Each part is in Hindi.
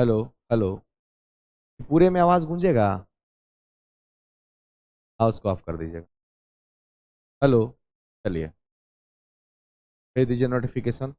हेलो। हेलो। पूरे में आवाज गूंजेगा? हाँ, उसको ऑफ कर दीजिएगा। हेलो। चलिए, भेज दीजिए नोटिफिकेशन।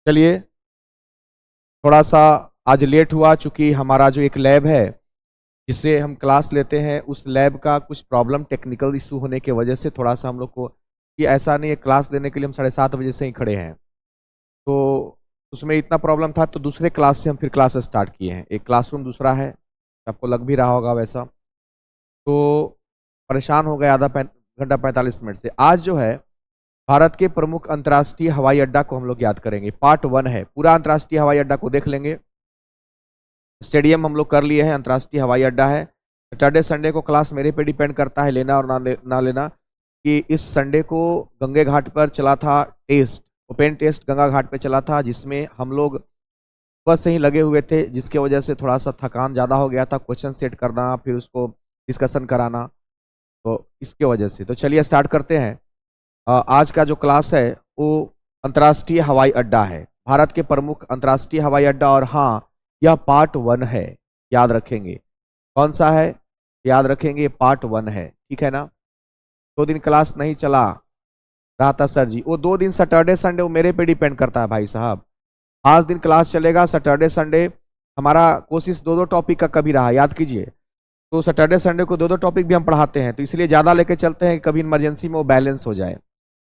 चलिए, थोड़ा सा आज लेट हुआ चूंकि हमारा जो एक लैब है जिससे हम क्लास लेते हैं उस लैब का कुछ प्रॉब्लम टेक्निकल इशू होने की वजह से थोड़ा सा हम लोग को कि ऐसा नहीं है, क्लास लेने के लिए हम 7:30 बजे से ही खड़े हैं। तो उसमें इतना प्रॉब्लम था तो दूसरे क्लास से हम फिर क्लास स्टार्ट किए हैं। एक क्लासरूम दूसरा है, आपको लग भी रहा होगा वैसा। तो परेशान हो गए आधा घंटा 45 मिनट से। आज जो है भारत के प्रमुख अंतर्राष्ट्रीय हवाई अड्डा को हम लोग याद करेंगे। पार्ट 1 है, पूरा अंतर्राष्ट्रीय हवाई अड्डा को देख लेंगे। स्टेडियम हम लोग कर लिए हैं, अंतर्राष्ट्रीय हवाई अड्डा है। सैटरडे संडे को क्लास मेरे पे डिपेंड करता है लेना और ना लेना। कि इस संडे को गंगे घाट पर चला था टेस्ट, ओपन टेस्ट गंगा घाट पे चला था, जिसमें हम लोग बस से ही लगे हुए थे, जिसके वजह से थोड़ा सा थकान ज़्यादा हो गया था। क्वेश्चन सेट करना, फिर उसको डिस्कशन कराना, तो इसके वजह से। तो चलिए स्टार्ट करते हैं। आज का जो क्लास है वो अंतर्राष्ट्रीय हवाई अड्डा है, भारत के प्रमुख अंतर्राष्ट्रीय हवाई अड्डा। और हाँ, यह पार्ट 1 है, याद रखेंगे। कौन सा है? याद रखेंगे, पार्ट 1 है, ठीक है ना। 2 दिन क्लास नहीं चला रहा था सर जी, वो 2 दिन सैटरडे संडे वो मेरे पे डिपेंड करता है भाई साहब। 5 दिन क्लास चलेगा सैटरडे संडे। हमारा कोशिश 2-2 टॉपिक का कभी रहा, याद कीजिए। तो सैटरडे संडे को 2-2 टॉपिक भी हम पढ़ाते हैं, तो इसलिए ज़्यादा लेके चलते हैं कि कभी इमरजेंसी में वो बैलेंस हो जाए।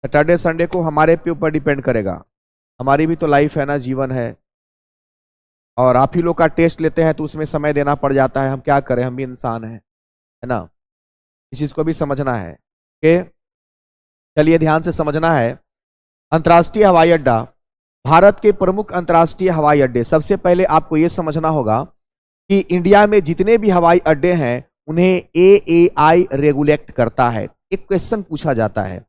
सैटरडे संडे को हमारे पे ऊपर डिपेंड करेगा, हमारी भी तो लाइफ है ना, जीवन है। और आप ही लोग का टेस्ट लेते हैं तो उसमें समय देना पड़ जाता है, हम क्या करें, हम भी इंसान हैं, है ना। इस चीज़ को भी समझना है कि चलिए ध्यान से समझना है। अंतर्राष्ट्रीय हवाई अड्डा, भारत के प्रमुख अंतर्राष्ट्रीय हवाई अड्डे। सबसे पहले आपको यह समझना होगा कि इंडिया में जितने भी हवाई अड्डे हैं उन्हें AAI रेगुलेट करता है। एक क्वेश्चन पूछा जाता है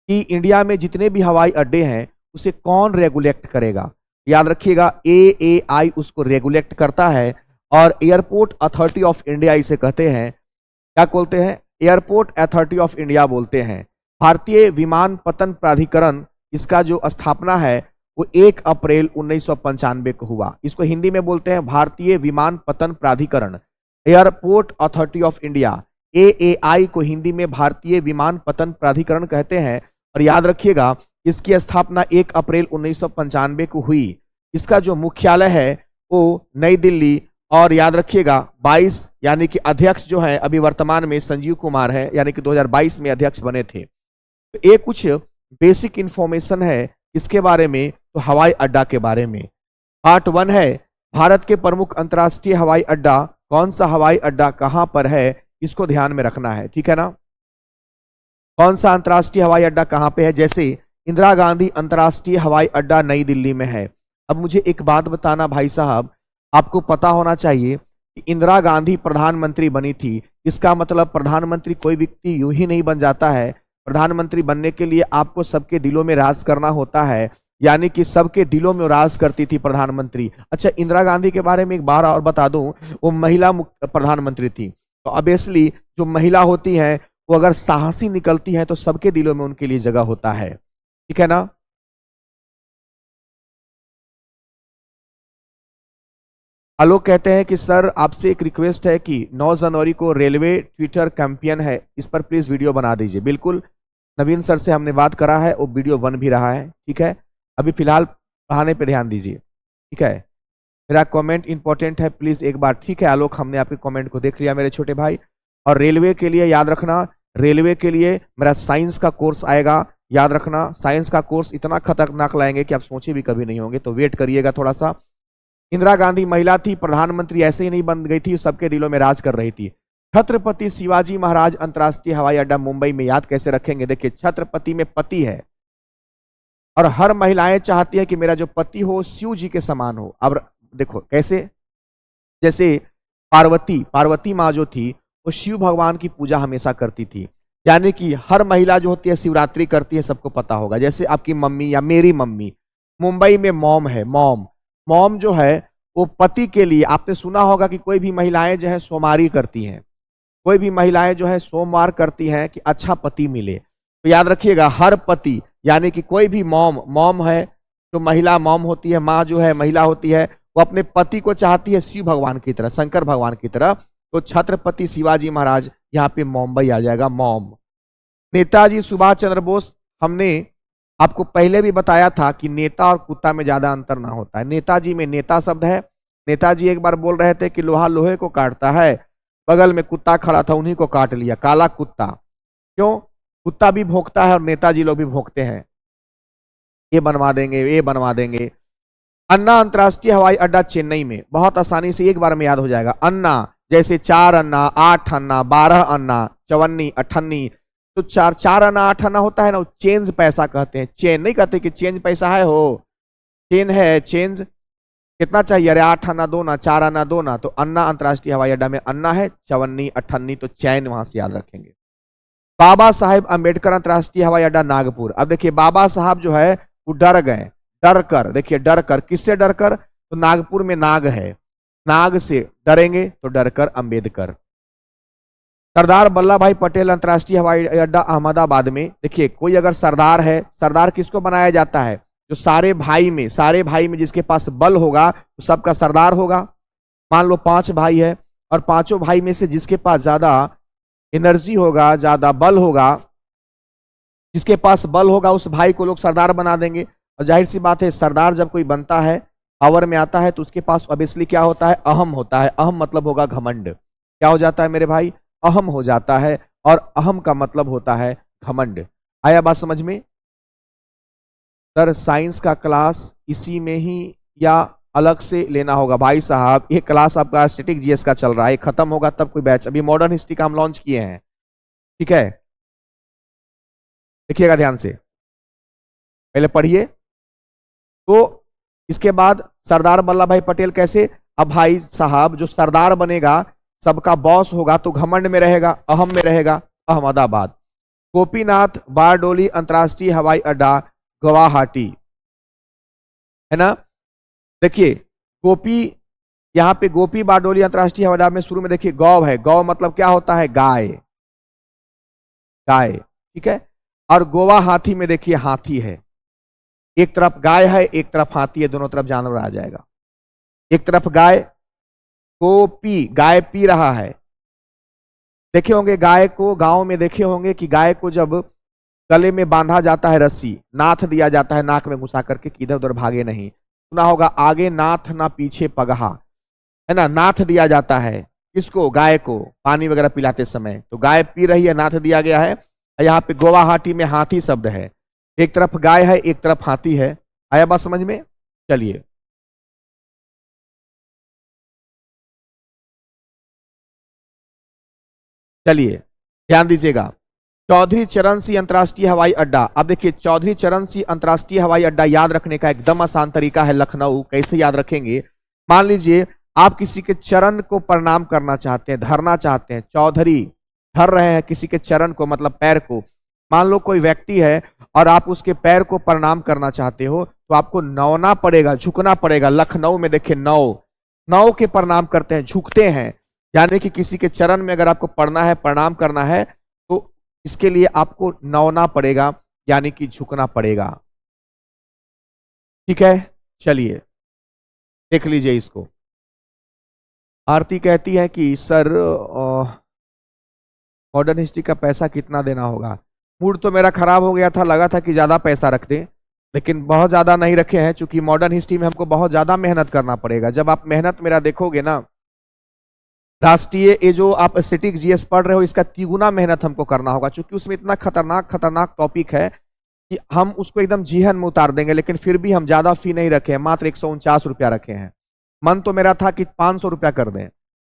कि इंडिया में जितने भी हवाई अड्डे हैं उसे कौन रेगुलेट करेगा? याद रखिएगा, AAI उसको रेगुलेट करता है। और एयरपोर्ट अथॉरिटी ऑफ इंडिया इसे कहते हैं। क्या बोलते हैं? एयरपोर्ट अथॉरिटी ऑफ इंडिया बोलते हैं। भारतीय विमानपत्तन प्राधिकरण, इसका जो स्थापना है वो 1 अप्रैल 1995 को हुआ। इसको हिंदी में बोलते हैं भारतीय विमानपत्तन प्राधिकरण, airport authority of India. AAI को हिंदी में भारतीय विमानपत्तन प्राधिकरण कहते हैं। और याद रखिएगा, इसकी स्थापना 1 अप्रैल 1995 को हुई। इसका जो मुख्यालय है वो नई दिल्ली। और याद रखिएगा 22 यानी कि अध्यक्ष जो है अभी वर्तमान में संजीव कुमार है, यानी कि 2022 में अध्यक्ष बने थे। तो ये कुछ बेसिक इंफॉर्मेशन है इसके बारे में, तो हवाई अड्डा के बारे में। पार्ट 1 है, भारत के प्रमुख अंतर्राष्ट्रीय हवाई अड्डा। कौन सा हवाई अड्डा कहां पर है, इसको ध्यान में रखना है, ठीक है ना। कौन सा अंतर्राष्ट्रीय हवाई अड्डा कहां पे है? जैसे इंदिरा गांधी अंतर्राष्ट्रीय हवाई अड्डा नई दिल्ली में है। अब मुझे एक बात बताना भाई साहब, आपको पता होना चाहिए कि इंदिरा गांधी प्रधानमंत्री बनी थी। इसका मतलब प्रधानमंत्री कोई व्यक्ति यूं ही नहीं बन जाता है। प्रधानमंत्री बनने के लिए आपको सबके दिलों में राज करना होता है, यानी कि सबके दिलों में राज करती थी प्रधानमंत्री। अच्छा, इंदिरा गांधी के बारे में एक बार और बता दूं, वो महिला प्रधानमंत्री थी। तो ऑब्वियसली जो महिला होती है वो अगर साहसी निकलती है तो सबके दिलों में उनके लिए जगह होता है, ठीक है ना। आलोक कहते हैं कि सर आपसे एक रिक्वेस्ट है कि 9 जनवरी को रेलवे ट्विटर कैंपेन है, इस पर प्लीज वीडियो बना दीजिए। बिल्कुल, नवीन सर से हमने बात करा है, वो वीडियो बन भी रहा है, ठीक है। अभी फिलहाल पढ़ाने पे ध्यान दीजिए, ठीक है। मेरा कमेंट इंपॉर्टेंट है, प्लीज एक बार, ठीक है। आलोक, हमने आपके कमेंट को देख लिया मेरे छोटे भाई। और रेलवे के लिए याद रखना, रेलवे के लिए मेरा साइंस का कोर्स आएगा, याद रखना। साइंस का कोर्स इतना खतरनाक लाएंगे कि आप सोचे भी कभी नहीं होंगे, तो वेट करिएगा थोड़ा सा। इंदिरा गांधी महिला थी, प्रधानमंत्री ऐसे ही नहीं बन गई थी, सबके दिलों में राज कर रही थी। छत्रपति शिवाजी महाराज अंतर्राष्ट्रीय हवाई अड्डा मुंबई में, याद कैसे रखेंगे? देखिए, छत्रपति में पति है, और हर महिलाएं चाहती है कि मेरा जो पति हो शिव जी के समान हो। अब देखो कैसे, जैसे पार्वती माँ जो थी वो शिव भगवान की पूजा हमेशा करती थी, यानी कि हर महिला जो होती है शिवरात्रि करती है, सबको पता होगा। जैसे आपकी मम्मी या मेरी मम्मी, मुंबई में मॉम है, मॉम जो है वो पति के लिए, आपने सुना होगा कि कोई भी महिलाएं जो है सोमवारी करती हैं, कोई भी महिलाएं जो है सोमवार करती हैं कि अच्छा पति मिले। तो याद रखिएगा, हर पति यानी कि कोई भी मॉम है, जो महिला मॉम होती है, माँ जो है महिला होती है, वो अपने पति को चाहती है शिव भगवान की तरह, शंकर भगवान की तरह। तो छत्रपति शिवाजी महाराज यहाँ पे मुंबई आ जाएगा, मॉम। नेताजी सुभाष चंद्र बोस, हमने आपको पहले भी बताया था कि नेता और कुत्ता में ज्यादा अंतर ना होता है। नेताजी में नेता शब्द है। नेताजी एक बार बोल रहे थे कि लोहा लोहे को काटता है, बगल में कुत्ता खड़ा था, उन्हीं को काट लिया, काला कुत्ता। क्यों? कुत्ता भी भौंकता है और नेताजी लोग भी भौंकते हैं, ये बनवा देंगे, ये बनवा देंगे। अन्ना अंतर्राष्ट्रीय हवाई अड्डा चेन्नई में, बहुत आसानी से एक बार में याद हो जाएगा। अन्ना जैसे 4 अन्ना, 8 अन्ना, 12 अन्ना, 54, 58, तो 4 अन्ना 8 अन्ना होता है ना, चेंज पैसा कहते हैं। चेन नहीं कहते कि चेंज पैसा है, हो चेन है, चेंज कितना चाहिए? अरे 8 अन्ना 2 ना, 4 अन्ना 2 ना। तो अन्ना अंतर्राष्ट्रीय हवाई अड्डा में अन्ना है, 54, 58, तो चैन वहां से याद रखेंगे। बाबा साहेब अंबेडकर अंतर्राष्ट्रीय हवाई अड्डा नागपुर। अब देखिए, बाबा साहब जो है वो डर गए, डर कर, देखिए डर कर, किससे डर कर? तो नागपुर में नाग है, नाग से डरेंगे तो डर कर अंबेडकर। सरदार वल्लभ भाई पटेल अंतर्राष्ट्रीय हवाई अड्डा अहमदाबाद में। देखिए, कोई अगर सरदार है, सरदार किसको बनाया जाता है? जो सारे भाई में जिसके पास बल होगा तो सबका सरदार होगा। मान लो 5 भाई है, और 5 भाई में से जिसके पास ज्यादा एनर्जी होगा, ज्यादा बल होगा, जिसके पास बल होगा उस भाई को लोग सरदार बना देंगे। और जाहिर सी बात है, सरदार जब कोई बनता है, पावर में आता है, तो उसके पास ऑब्वियसली क्या होता है? अहम होता है। अहम मतलब होगा घमंड। क्या हो जाता है मेरे भाई? अहम हो जाता है, और अहम का मतलब होता है घमंड। आया बात समझ में? सर साइंस का क्लास इसी में ही या अलग से लेना होगा? भाई साहब, ये क्लास आपका स्टैटिक जीएस का चल रहा है, खत्म होगा तब कोई बैच। अभी मॉडर्न हिस्ट्री का हम लॉन्च किए हैं, ठीक है, देखिएगा ध्यान से, पहले पढ़िए। तो इसके बाद सरदार वल्लभ भाई पटेल कैसे? अब भाई साहब, जो सरदार बनेगा, सबका बॉस होगा, तो घमंड में रहेगा, अहम में रहेगा, अहमदाबाद। गोपीनाथ बारडोली अंतर्राष्ट्रीय हवाई अड्डा गुवाहाटी, है ना। देखिए, गोपी, यहाँ पे गोपी बारडोली अंतर्राष्ट्रीय हवाई अड्डा में शुरू में देखिए गौ है, गौ मतलब क्या होता है? गाय, गाय, ठीक है। और गोवा हाथी में देखिए हाथी है, एक तरफ गाय है, एक तरफ हाथी है, दोनों तरफ जानवर आ जाएगा। एक तरफ गाय, गोपी, गाय पी रहा है। देखे होंगे गाय को, गांव में देखे होंगे कि गाय को जब गले में बांधा जाता है रस्सी, नाथ दिया जाता है नाक में घुसा करके कि इधर उधर भागे नहीं। सुना होगा, आगे नाथ ना पीछे पगहा, है ना। नाथ दिया जाता है किसको? गाय को, पानी वगैरह पिलाते समय। तो गाय पी रही है, नाथ दिया गया है। यहाँ पे गुवाहाटी में हाथी शब्द है, एक तरफ गाय है, एक तरफ हाथी है। आया बात समझ में? चलिए, चलिए ध्यान दीजिएगा। चौधरी चरण सिंह अंतर्राष्ट्रीय हवाई अड्डा। अब देखिए, चौधरी चरण सिंह अंतर्राष्ट्रीय हवाई अड्डा याद रखने का एकदम आसान तरीका है, लखनऊ। कैसे याद रखेंगे? मान लीजिए आप किसी के चरण को प्रणाम करना चाहते हैं, धरना चाहते हैं, चौधरी धर रहे हैं किसी के चरण को, मतलब पैर को। मान लो कोई व्यक्ति है और आप उसके पैर को प्रणाम करना चाहते हो, तो आपको नौना पड़ेगा, झुकना पड़ेगा। लखनऊ में देखिए नौ, नौ के प्रणाम करते हैं, झुकते हैं। यानी कि किसी के चरण में अगर आपको पढ़ना है, प्रणाम करना है, तो इसके लिए आपको नौना पड़ेगा, यानी कि झुकना पड़ेगा, ठीक है। चलिए देख लीजिए इसको। आरती कहती है कि सर मॉडर्न हिस्ट्री का पैसा कितना देना होगा? मूड तो मेरा खराब हो गया था, लगा था कि ज्यादा पैसा रख दें, लेकिन बहुत ज्यादा नहीं रखे हैं, क्योंकि मॉडर्न हिस्ट्री में हमको बहुत ज्यादा मेहनत करना पड़ेगा। जब आप मेहनत मेरा देखोगे ना, राष्ट्रीय ये जो आप स्टैटिक जीएस पढ़ रहे हो, इसका तिगुना मेहनत हमको करना होगा, क्योंकि उसमें इतना खतरनाक खतरनाक टॉपिक है कि हम उसको एकदम जीहन में उतार देंगे। लेकिन फिर भी हम ज्यादा फी नहीं रखे हैं, मात्र 149 रुपया रखे हैं। मन तो मेरा था कि 500 रुपया कर दें,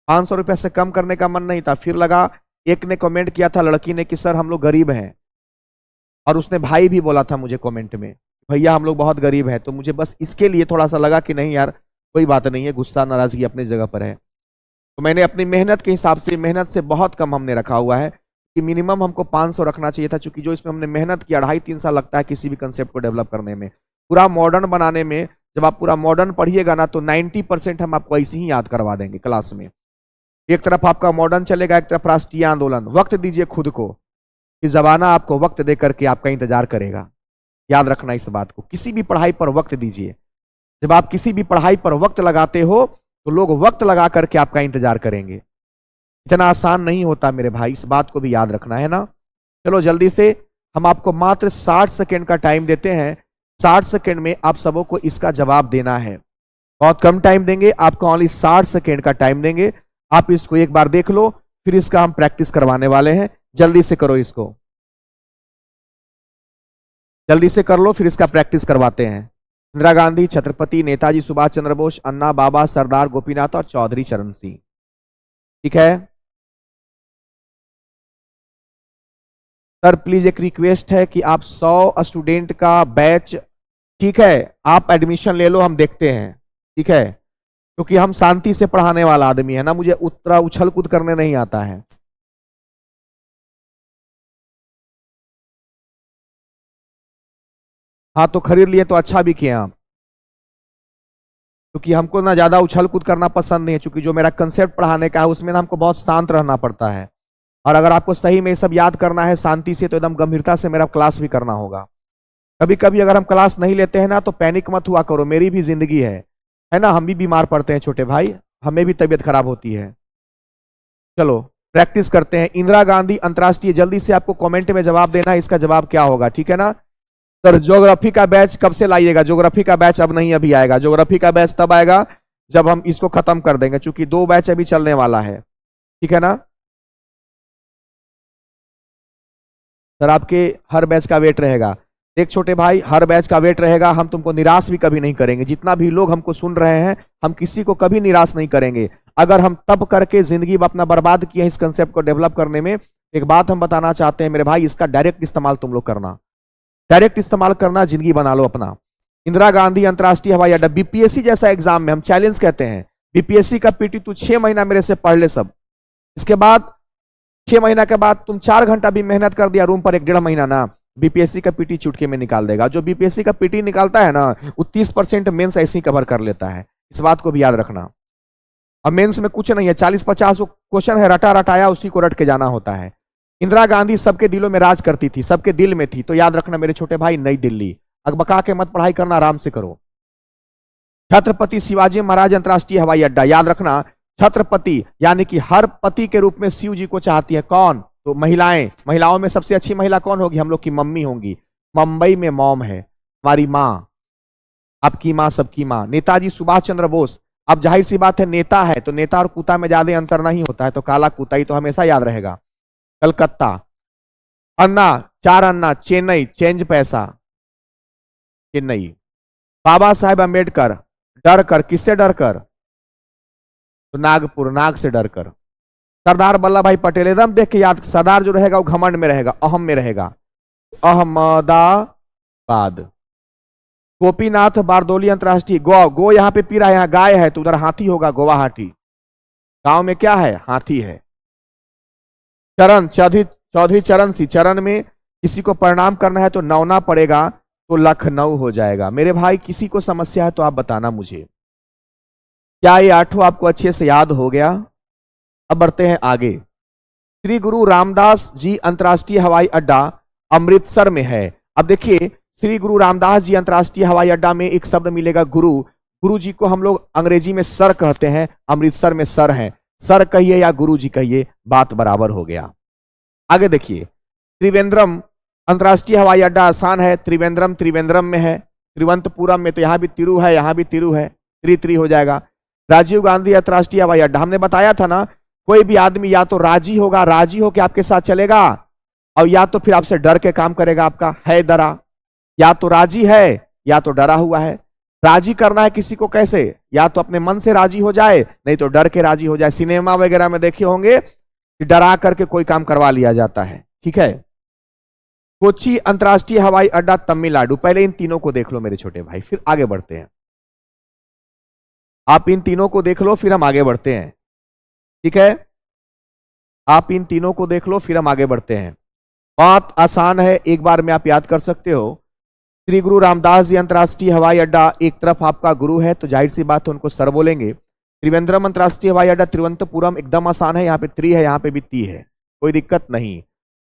500 रुपया से कम करने का मन नहीं था। फिर लगा, एक ने कमेंट किया था लड़की ने कि सर हम लोग गरीब हैं, और उसने भाई भी बोला था मुझे कमेंट में, भैया हम लोग बहुत गरीब हैं। तो मुझे बस इसके लिए थोड़ा सा लगा कि नहीं यार, कोई बात नहीं है, गुस्सा नाराजगी अपनी जगह पर है। तो मैंने अपनी मेहनत के हिसाब से, मेहनत से बहुत कम हमने रखा हुआ है कि मिनिमम हमको 500 रखना चाहिए था, क्योंकि जो इसमें हमने मेहनत किया, 2.5-3 साल लगता है किसी भी कंसेप्ट को डेवलप करने में, पूरा मॉडर्न बनाने में। जब आप पूरा मॉडर्न पढ़िएगा ना, तो 90% हम आपको ऐसे ही याद करवा देंगे क्लास में। एक तरफ आपका मॉडर्न चलेगा, एक तरफ राष्ट्रीय आंदोलन। वक्त दीजिए खुद को, कि जमाना आपको वक्त दे करके आपका इंतजार करेगा। याद रखना इस बात को, किसी भी पढ़ाई पर वक्त दीजिए। जब आप किसी भी पढ़ाई पर वक्त लगाते हो, तो लोग वक्त लगा करके आपका इंतजार करेंगे। इतना आसान नहीं होता मेरे भाई, इस बात को भी याद रखना है ना। चलो जल्दी से, हम आपको मात्र 60 सेकेंड का टाइम देते हैं। 60 सेकेंड में आप सबों को इसका जवाब देना है। बहुत कम टाइम देंगे आपको, ओनली 60 सेकेंड का टाइम देंगे। आप इसको एक बार देख लो, फिर इसका हम प्रैक्टिस करवाने वाले हैं। जल्दी से करो इसको, जल्दी से कर लो, फिर इसका प्रैक्टिस करवाते हैं। इंदिरा गांधी, छत्रपति, नेताजी सुभाष चंद्र बोस, अन्ना बाबा, सरदार गोपीनाथ और चौधरी चरण सिंह। ठीक है सर, प्लीज एक रिक्वेस्ट है कि आप 100 स्टूडेंट का बैच, ठीक है, आप एडमिशन ले लो, हम देखते हैं। ठीक है, क्योंकि हम शांति से पढ़ाने वाला आदमी है ना, मुझे उतना उछल कूद करने नहीं आता है। हाँ, तो खरीद लिए तो अच्छा भी किए आप, क्योंकि हमको ना ज्यादा उछल कूद करना पसंद नहीं है। क्योंकि जो मेरा कंसेप्ट पढ़ाने का है, उसमें ना हमको बहुत शांत रहना पड़ता है। और अगर आपको सही में ये सब याद करना है शांति से, तो एकदम गंभीरता से मेरा क्लास भी करना होगा। कभी कभी अगर हम क्लास नहीं लेते हैं ना, तो पैनिक मत हुआ करो, मेरी भी जिंदगी है ना, हम भी बीमार पड़ते हैं छोटे भाई, हमें भी तबीयत खराब होती है। चलो प्रैक्टिस करते हैं। इंदिरा गांधी अंतर्राष्ट्रीय, जल्दी से आपको कमेंट में जवाब देना है, इसका जवाब क्या होगा। ठीक है ना सर, ज्योग्राफी का बैच कब से लाइएगा? ज्योग्राफी का बैच अब नहीं, अभी आएगा। ज्योग्राफी का बैच तब आएगा जब हम इसको खत्म कर देंगे, क्योंकि 2 बैच अभी चलने वाला है। ठीक है ना सर, आपके हर बैच का वेट रहेगा। एक छोटे भाई, हर बैच का वेट रहेगा, हम तुमको निराश भी कभी नहीं करेंगे। जितना भी लोग हमको सुन रहे हैं, हम किसी को कभी निराश नहीं करेंगे। अगर हम तब करके जिंदगी अपना बर्बाद किए हैं इस कंसेप्ट को डेवलप करने में, एक बात हम बताना चाहते हैं मेरे भाई, इसका डायरेक्ट इस्तेमाल तुम लोग करना, डायरेक्ट इस्तेमाल करना, जिंदगी बना लो अपना। इंदिरा गांधी अंतर्राष्ट्रीय हवाई अड्डा, बीपीएससी जैसा एग्जाम में हम चैलेंज कहते हैं, बीपीएससी का पीटी तू 6 महीना मेरे से पढ़ ले सब, इसके बाद 6 महीना के बाद तुम 4 घंटा भी मेहनत कर दिया रूम पर, 1-1.5 महीना ना, बीपीएससी का पीटी चुटकी में निकाल देगा। जो बीपीएससी का पीटी निकालता है ना, वो 30% मेंस ऐसे ही कवर कर लेता है। इस बात को भी याद रखना। अब मेंस में कुछ नहीं है, 40-50 क्वेश्चन है, रटा रटाया उसी को रट के जाना होता है। इंदिरा गांधी सबके दिलों में राज करती थी, सबके दिल में थी, तो याद रखना मेरे छोटे भाई, नई दिल्ली। अकबका के मत पढ़ाई करना, आराम से करो। छत्रपति शिवाजी महाराज अंतर्राष्ट्रीय हवाई अड्डा, याद रखना, छत्रपति यानी कि हर पति के रूप में शिव जी को चाहती है। कौन? तो महिलाएं। महिलाओं में सबसे अच्छी महिला कौन होगी? हम लोग की मम्मी होंगी। मुंबई में मॉम है, हमारी माँ, आपकी माँ, सबकी माँ। नेताजी सुभाष चंद्र बोस, अब जाहिर सी बात है नेता है, तो नेता और कुत्ता में ज्यादा अंतर नहीं होता है, तो काला कुत्ता ही तो हमेशा याद रहेगा। कलकत्ता। अन्ना, 4 अन्ना, चेन्नई, चेंज पैसा, चेन्नई। बाबा साहेब अम्बेडकर, डर कर, किससे डर कर? तो नागपुर, नाग से डर कर। सरदार वल्लभ भाई पटेल, एकदम देख के याद, सरदार जो रहेगा वो घमंड में रहेगा, अहम में रहेगा, अहमदाबाद। गोपीनाथ बारदोली अंतर्राष्ट्रीय, गो यहाँ पे पी रहा है, यहाँ गाय है, तो उधर हाथी होगा, गुवाहाटी। गांव में क्या है? हाथी है। चरण, चौधरी चरण सिंह, चरण में किसी को प्रणाम करना है तो नौना पड़ेगा, तो लखनऊ हो जाएगा। मेरे भाई किसी को समस्या है तो आप बताना मुझे। क्या ये 8 आपको अच्छे से याद हो गया? अब बढ़ते हैं आगे। श्री गुरु रामदास जी अंतर्राष्ट्रीय हवाई अड्डा अमृतसर में है। अब देखिए, श्री गुरु रामदास जी अंतर्राष्ट्रीय हवाई अड्डा में एक शब्द मिलेगा गुरु। गुरु जी को हम लोग अंग्रेजी में सर कहते हैं, अमृतसर में सर है। सर कहिए या गुरु जी कहिए, बात बराबर हो गया। आगे देखिए, त्रिवेंद्रम अंतर्राष्ट्रीय हवाई अड्डा आसान है, त्रिवेंद्रम त्रिवेंद्रम में है, तिरुवनंतपुरम में, तो यहां भी तिरु है, यहां भी तिरु है, त्रि त्रि हो जाएगा। राजीव गांधी अंतर्राष्ट्रीय हवाई अड्डा, हमने बताया था ना, कोई भी आदमी या तो राजी होगा, राजी होकर आपके साथ चलेगा, और या तो फिर आपसे डर के काम करेगा, आपका है डरा, या तो राजी है या तो डरा हुआ है। राजी करना है किसी को कैसे, या तो अपने मन से राजी हो जाए, नहीं तो डर के राजी हो जाए। सिनेमा वगैरह में देखे होंगे कि डरा करके कोई काम करवा लिया जाता है, ठीक है। कोच्चि अंतर्राष्ट्रीय हवाई अड्डा तमिलनाडु, पहले इन तीनों को देख लो मेरे छोटे भाई, फिर आगे बढ़ते हैं। आप इन तीनों को देख लो फिर हम आगे बढ़ते हैं, ठीक है। आप इन तीनों को देख लो फिर हम आगे बढ़ते हैं। बहुत आसान है, एक बार में आप याद कर सकते हो। श्री गुरु रामदास जी अंतर्राष्ट्रीय हवाई अड्डा, एक तरफ आपका गुरु है तो जाहिर सी बात है उनको सर बोलेंगे। त्रिवेंद्रम अंतर्राष्ट्रीय हवाई अड्डा तिरुवनंतपुरम, एकदम आसान है, यहाँ पे त्रि है, यहाँ पे भी ती है, कोई दिक्कत नहीं।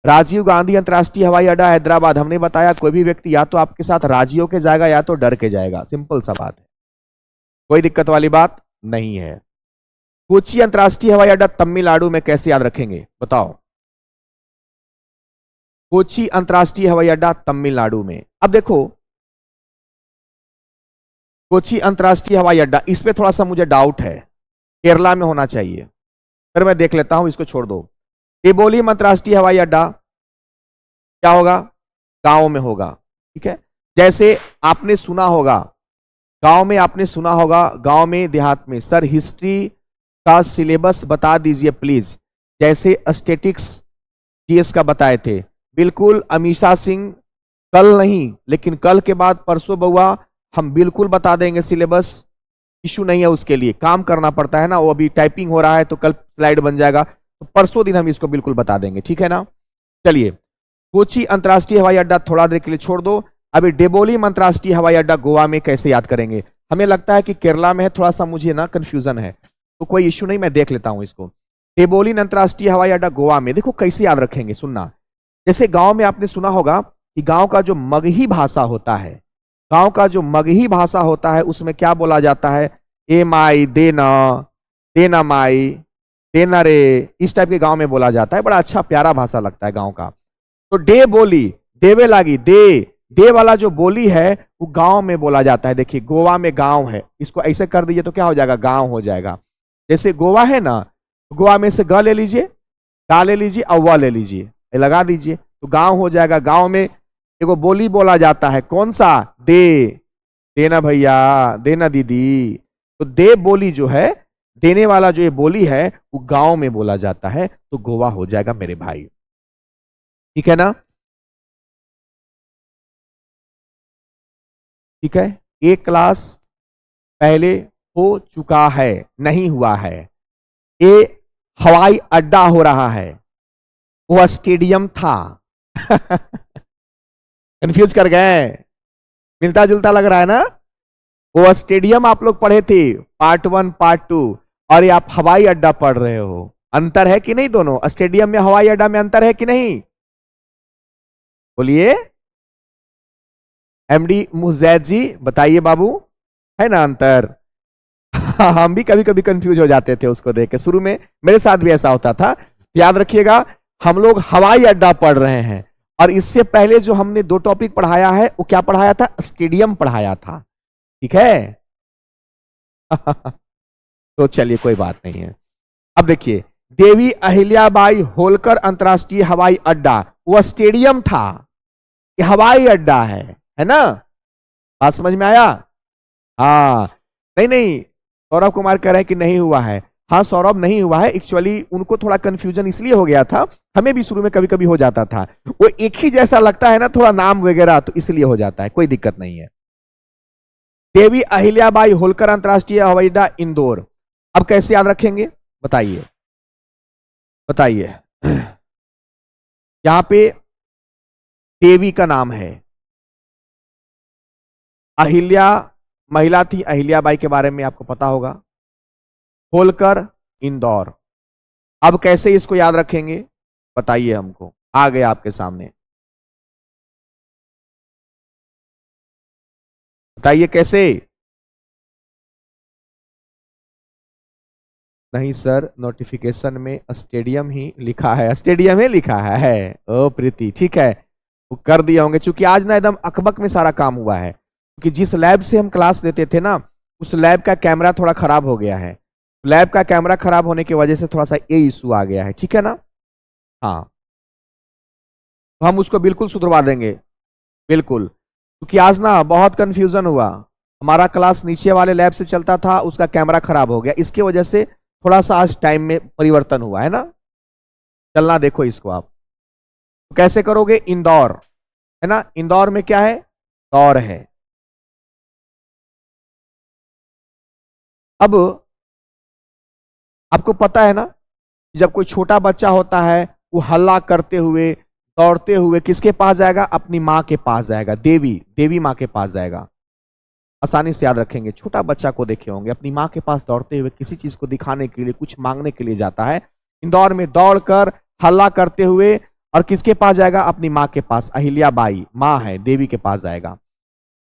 राजीव गांधी अंतर्राष्ट्रीय हवाई अड्डा हैदराबाद, हमने बताया कोई भी व्यक्ति या तो आपके साथ राजी होके जाएगा या तो डर के जाएगा, सिंपल सा बात है, कोई दिक्कत वाली बात नहीं है। कोच्चि अंतर्राष्ट्रीय हवाई अड्डा तमिलनाडु में कैसे याद रखेंगे बताओ। कोच्चि अंतर्राष्ट्रीय हवाई अड्डा तमिलनाडु में, अब देखो कोच्चि अंतर्राष्ट्रीय हवाई अड्डा, इस पे थोड़ा सा मुझे डाउट है, केरला में होना चाहिए, फिर मैं देख लेता हूं, इसको छोड़ दो। एबोलिम अंतर्राष्ट्रीय हवाई अड्डा क्या होगा, गांव में होगा, ठीक है। जैसे आपने सुना होगा, गांव में आपने सुना होगा, गांव में देहात में, सर हिस्ट्री का सिलेबस बता दीजिए प्लीज, जैसे स्टैटिक्स जीएस का बताए थे। बिल्कुल अमीषा सिंह, कल नहीं लेकिन कल के बाद परसों बउआ हम बिल्कुल बता देंगे सिलेबस, इशू नहीं है, उसके लिए काम करना पड़ता है ना, वो अभी टाइपिंग हो रहा है तो कल स्लाइड बन जाएगा, तो परसों दिन हम इसको बिल्कुल बता देंगे, ठीक है ना। चलिए, कोच्चि अंतर्राष्ट्रीय हवाई अड्डा थोड़ा देर के लिए छोड़ दो। अभी डेबोलिम अंतर्राष्ट्रीय हवाई अड्डा गोवा में कैसे याद करेंगे, हमें लगता है कि केरला में है, थोड़ा सा मुझे ना कंफ्यूजन है, तो कोई इश्यू नहीं, मैं देख लेता हूं इसको। डेबोलिम अंतर्राष्ट्रीय हवाई अड्डा गोवा में, देखो कैसे याद रखेंगे, सुनना। जैसे गांव में आपने सुना होगा कि गांव का जो मगही भाषा होता है, गांव का जो मगही भाषा होता है उसमें क्या बोला जाता है, ए माई देना, देना माई, देना रे, इस टाइप के गांव में बोला जाता है, बड़ा अच्छा प्यारा भाषा लगता है गांव का। तो डे बोली, देवे लागी, दे वाला जो बोली है वो गांव में बोला जाता है। देखिए गोवा में गांव है, इसको ऐसे कर दीजिए तो क्या हो जाएगा, गांव हो जाएगा। जैसे गोवा है ना, गोवा में से ग ले लीजिए, गा ले लीजिए और व ले लीजिए, लगा दीजिए तो गांव हो जाएगा। गांव में एगो बोली बोला जाता है, कौन सा, दे, देना भैया, देना दीदी, तो दे बोली जो है, देने वाला जो ये बोली है वो गांव में बोला जाता है, तो गोवा हो जाएगा मेरे भाई, ठीक है ना। ठीक है, एक क्लास पहले हो चुका है, नहीं हुआ है, ये हवाई अड्डा हो रहा है, वो स्टेडियम था कंफ्यूज कर गए, मिलता जुलता लग रहा है ना। वो स्टेडियम आप लोग पढ़े थे पार्ट 1 पार्ट 2, और ये आप हवाई अड्डा पढ़ रहे हो, अंतर है कि नहीं दोनों, स्टेडियम में हवाई अड्डा में अंतर है कि नहीं, बोलिए एमडी मुजैद जी, बताइए बाबू, है ना अंतर हम भी कभी कभी कंफ्यूज हो जाते थे उसको देख के, शुरू में मेरे साथ भी ऐसा होता था। याद रखिएगा हम लोग हवाई अड्डा पढ़ रहे हैं, और इससे पहले जो हमने 2 टॉपिक पढ़ाया है वो क्या पढ़ाया था, स्टेडियम पढ़ाया था, ठीक है तो चलिए कोई बात नहीं है। अब देखिए, देवी अहिल्याबाई होलकर अंतर्राष्ट्रीय हवाई अड्डा, वह स्टेडियम था, ये हवाई अड्डा है ना, बात समझ में आया। हाँ, नहीं नहीं, सौरभ कुमार कह रहे हैं कि नहीं हुआ है, हाँ सौरभ नहीं हुआ है, एक्चुअली उनको थोड़ा कंफ्यूजन इसलिए हो गया था, हमें भी शुरू में कभी कभी हो जाता था, वो एक ही जैसा लगता है ना थोड़ा नाम वगैरह, तो इसलिए हो जाता है, कोई दिक्कत नहीं है। देवी अहिल्याबाई होलकर अंतर्राष्ट्रीय हवाई अड्डा इंदौर, अब कैसे याद रखेंगे बताइए, बताइए यहां पे देवी का नाम है, अहिल्या महिला थी, अहिल्याबाई के बारे में आपको पता होगा, होलकर इंदौर, अब कैसे इसको याद रखेंगे बताइए हमको, आ गए आपके सामने, बताइए कैसे। नहीं सर, नोटिफिकेशन में स्टेडियम ही लिखा है, स्टेडियम ही लिखा है, ओ प्रीति, ठीक है, वो कर दिए होंगे, क्योंकि आज ना एकदम अकबक में सारा काम हुआ है, क्योंकि जिस लैब से हम क्लास लेते थे ना, उस लैब का कैमरा थोड़ा खराब हो गया है। लैब का कैमरा खराब होने की वजह से थोड़ा सा ये इशू आ गया है, ठीक है ना। हाँ, तो हम उसको बिल्कुल सुधरवा देंगे, बिल्कुल, क्योंकि आज ना बहुत कंफ्यूजन हुआ। हमारा क्लास नीचे वाले लैब से चलता था, उसका कैमरा खराब हो गया, इसकी वजह से थोड़ा सा आज टाइम में परिवर्तन हुआ है ना। चलना देखो इसको आप, तो कैसे करोगे, इंदौर है ना, इंदौर में क्या है, दौर है। अब आपको पता है ना, जब कोई छोटा बच्चा होता है, वो हल्ला करते हुए दौड़ते हुए किसके पास जाएगा, अपनी माँ के पास जाएगा, देवी देवी माँ के पास जाएगा। आसानी से याद रखेंगे, छोटा बच्चा को देखे होंगे अपनी माँ के पास दौड़ते हुए किसी चीज को दिखाने के लिए, कुछ मांगने के लिए जाता है। इंदौर में दौड़कर हल्ला करते हुए और किसके पास जाएगा, अपनी माँ के पास, अहिल्या बाई माँ है, देवी के पास जाएगा।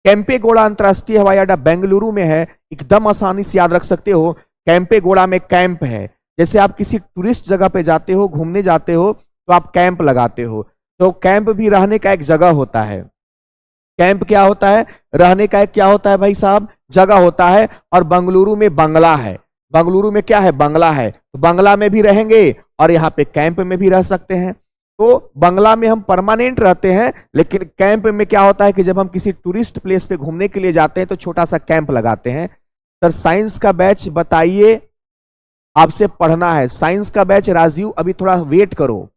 कैंपेगौड़ा अंतरराष्ट्रीय हवाई अड्डा बेंगलुरु में है, एकदम आसानी से याद रख सकते हो। कैंपेगौड़ा में कैंप है, जैसे आप किसी टूरिस्ट जगह पे जाते हो, घूमने जाते हो, तो आप कैंप लगाते हो, तो कैंप भी रहने का एक जगह होता है। कैंप क्या होता है, रहने का एक क्या होता है भाई साहब, जगह होता है। और बंगलुरु में बंगला है, बंगलुरु में क्या है, बंगला है, तो बंगला में भी रहेंगे और यहाँ पे कैंप में भी रह सकते हैं। तो बंगला में हम परमानेंट रहते हैं, लेकिन कैंप में क्या होता है कि जब हम किसी टूरिस्ट प्लेस पे घूमने के लिए जाते हैं तो छोटा सा कैंप लगाते हैं। सर साइंस का बैच बताइए, आपसे पढ़ना है साइंस का बैच। राजीव अभी थोड़ा वेट करो,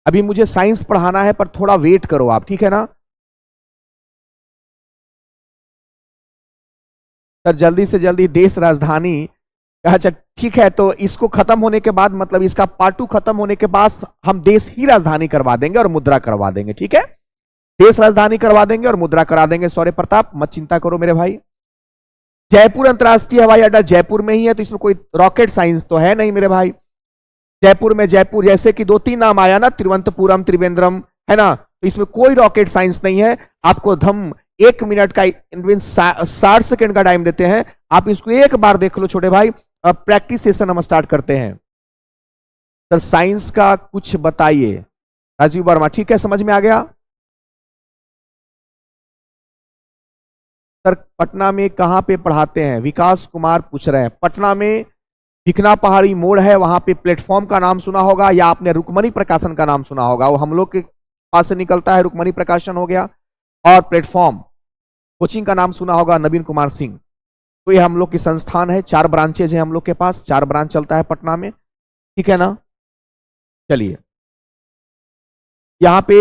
अभी मुझे साइंस पढ़ाना है, पर थोड़ा वेट करो आप, ठीक है ना। सर जल्दी से जल्दी देश राजधानी, अच्छा ठीक है, तो इसको खत्म होने के बाद, मतलब इसका पार्ट 2 खत्म होने के बाद हम देश ही राजधानी करवा देंगे और मुद्रा करवा देंगे, ठीक है। देश राजधानी करवा देंगे और मुद्रा करा देंगे, सौर्य प्रताप मत चिंता करो मेरे भाई। जयपुर अंतरराष्ट्रीय हवाई अड्डा जयपुर में ही है, तो इसमें कोई रॉकेट साइंस तो है नहीं मेरे भाई। जयपुर में जयपुर जैसे कि 2-3 नाम आया ना, तिरुवनंतपुरम, त्रिवेंद्रम, है ना, तो इसमें कोई रॉकेट साइंस नहीं है। आपको धम 1 मिनट का 60 सेकंड का टाइम देते हैं, आप इसको एक बार देख लो छोटे भाई। अब प्रैक्टिस सेशन हम स्टार्ट करते हैं। सर साइंस का कुछ बताइए, राजीव वर्मा, ठीक है, समझ में आ गया। सर पटना में कहां पे पढ़ाते हैं, विकास कुमार पूछ रहे हैं। पटना में भिकना पहाड़ी मोड़ है, वहां पे प्लेटफॉर्म का नाम सुना होगा, या आपने रुक्मणी प्रकाशन का नाम सुना होगा, वो हम लोग के पास से निकलता है, रुक्मणी प्रकाशन हो गया। और प्लेटफॉर्म कोचिंग का नाम सुना होगा, नवीन कुमार सिंह। तो ये हम लोग की संस्थान है, 4 ब्रांचेज है हम लोग के पास, 4 ब्रांच चलता है पटना में, ठीक है ना। चलिए यहाँ पे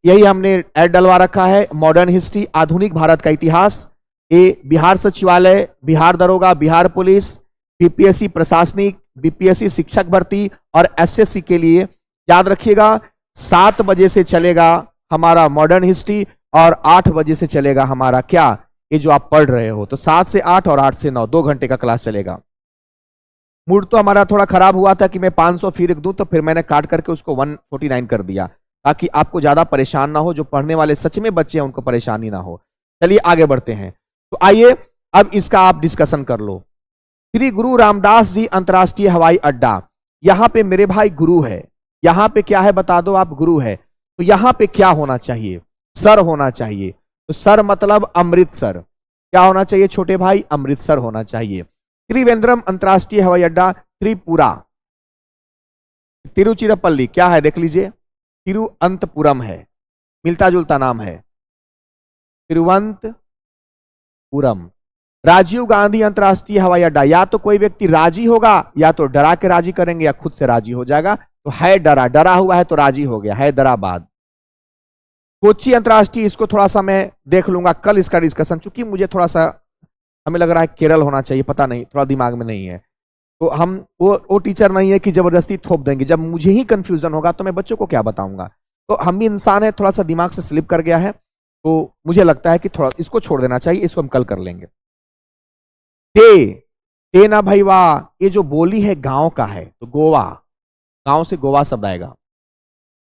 यही हमने ऐड डलवा रखा है, मॉडर्न हिस्ट्री, आधुनिक भारत का इतिहास। ये बिहार सचिवालय, बिहार दरोगा, बिहार पुलिस, बीपीएससी प्रशासनिक, बीपीएससी शिक्षक भर्ती और एसएससी के लिए याद रखिएगा 7 बजे से चलेगा हमारा मॉडर्न हिस्ट्री और 8 बजे से चलेगा हमारा क्या, ये जो आप पढ़ रहे हो। तो 7 से 8 और 8 से 9 2 घंटे का क्लास चलेगा। मूड तो हमारा थोड़ा खराब हुआ था कि मैं 500 फी रख दूं, तो फिर मैंने काट करके उसको 149 कर दिया, ताकि आपको ज्यादा परेशान ना हो, जो पढ़ने वाले सच में बच्चे हैं उनको परेशानी ना हो। चलिए आगे बढ़ते हैं, तो आइए अब इसका आप डिस्कशन कर लो। श्री गुरु रामदास जी अंतरराष्ट्रीय हवाई अड्डा, यहां पे मेरे भाई गुरु है, यहां पे क्या है बता दो आप, गुरु है, तो यहां पे क्या होना चाहिए, सर होना चाहिए। तो सर मतलब अमृतसर, क्या होना चाहिए छोटे भाई, अमृतसर होना चाहिए। त्रिवेंद्रम अंतरराष्ट्रीय हवाई अड्डा त्रिपुरा, तिरुचिरापल्ली क्या है देख लीजिए, तिरुअनंतपुरम है, मिलता जुलता नाम है, तिरुवनंतपुरम। राजीव गांधी अंतरराष्ट्रीय हवाई अड्डा, या तो कोई व्यक्ति राजी होगा, या तो डरा के राजी करेंगे, या खुद से राजी हो जाएगा। तो है डरा, डरा हुआ है तो राजी हो गया, हैदराबाद। कोच्चि अंतरराष्ट्रीय, इसको थोड़ा सा मैं देख लूंगा कल इसका डिस्कशन, चूंकि मुझे थोड़ा सा हमें लग रहा है केरल होना चाहिए, पता नहीं, थोड़ा दिमाग में नहीं है। तो हम वो टीचर नहीं है कि जबरदस्ती थोप देंगे, जब मुझे ही कंफ्यूजन होगा तो मैं बच्चों को क्या बताऊंगा। तो हम भी इंसान है, थोड़ा सा दिमाग से स्लिप कर गया है, तो मुझे लगता है कि थोड़ा इसको छोड़ देना चाहिए, इसको हम कल कर लेंगे। ते ना भाई वाह, ये जो बोली है गांव का है, तो गोवा, गांव से गोवा शब्द आएगा।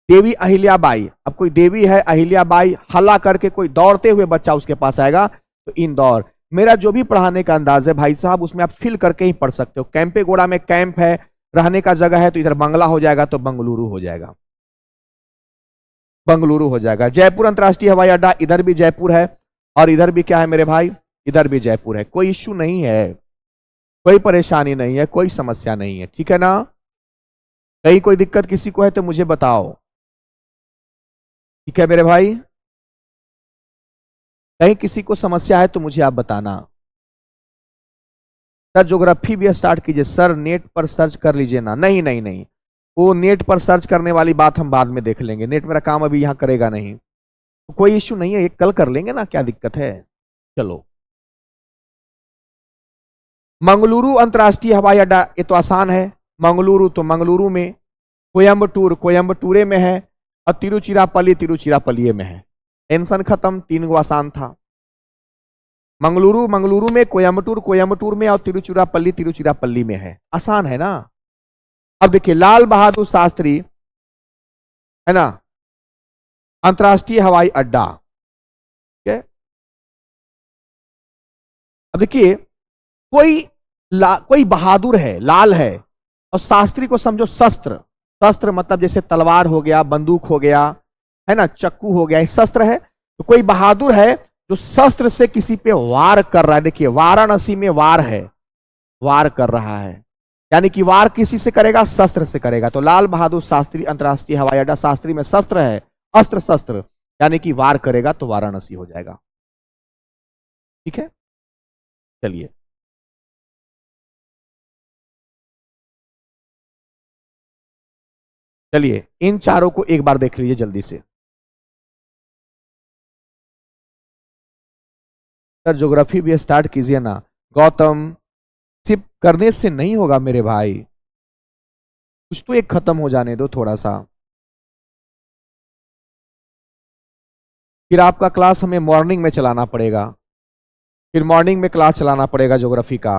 देवी अहिल्याबाई, अब कोई देवी है अहिल्याबाई, हल्ला करके कोई दौड़ते हुए बच्चा उसके पास आएगा, तो इंदौर। मेरा जो भी पढ़ाने का अंदाज है भाई साहब, उसमें आप फिल करके ही पढ़ सकते हो। कैंपेगौड़ा में कैंप है, रहने का जगह है, तो इधर बंगला हो जाएगा, तो बंगलुरु हो जाएगा। बंगलुरु हो जाएगा। जयपुर अंतर्राष्ट्रीय हवाई अड्डा, इधर भी जयपुर है और इधर भी क्या है मेरे भाई, इधर भी जयपुर है। कोई इश्यू नहीं है, कोई परेशानी नहीं है, कोई समस्या नहीं है, ठीक है ना। कहीं कोई दिक्कत किसी को है तो मुझे बताओ, ठीक है मेरे भाई। कहीं किसी को समस्या है तो मुझे आप बताना। सर ज्योग्राफी भी स्टार्ट कीजिए। सर नेट पर सर्च कर लीजिए ना। नहीं नहीं नहीं, वो नेट पर सर्च करने वाली बात हम बाद में देख लेंगे, नेट मेरा काम अभी यहां करेगा नहीं, तो कोई इश्यू नहीं है, ये कल कर लेंगे ना, क्या दिक्कत है। चलो, मंगलुरु अंतर्राष्ट्रीय हवाई अड्डा, ये तो आसान है। मंगलुरु तो मंगलुरु में, कोयम्बटूर कोयम्बटूरे में है, और तिरुचिरापल्ली तिरुचिरापल्ली में है। टेंशन खत्म, 3 गो आसान था। मंगलुरु मंगलुरु में, कोयम्बटूर कोयम्बटूर में, और तिरुचिरापल्ली तिरुचिरापल्ली में है। आसान है ना। अब देखिए, लाल बहादुर शास्त्री है ना अंतर्राष्ट्रीय हवाई अड्डा, ठीक है। अब देखिए, कोई बहादुर है, लाल है, और शास्त्री को समझो शस्त्र। शस्त्र मतलब जैसे तलवार हो गया, बंदूक हो गया, है ना, चक्कू हो गया, शस्त्र है। तो कोई बहादुर है जो शस्त्र से किसी पे वार कर रहा है। देखिए, वाराणसी में वार है, वार कर रहा है, यानी कि वार किसी से करेगा, शस्त्र से करेगा। तो लाल बहादुर शास्त्री अंतर्राष्ट्रीय हवाई अड्डा, शास्त्री में शस्त्र है, अस्त्र शस्त्र, यानी कि वार करेगा तो वाराणसी हो जाएगा, ठीक है। चलिए, चलिए इन चारों को एक बार देख लीजिए जल्दी से। सर ज्योग्राफी भी स्टार्ट कीजिए ना। गौतम, सिर्फ करने से नहीं होगा मेरे भाई, कुछ तो एक खत्म हो जाने दो थोड़ा सा। फिर आपका क्लास हमें मॉर्निंग में चलाना पड़ेगा, फिर मॉर्निंग में क्लास चलाना पड़ेगा ज्योग्राफी का।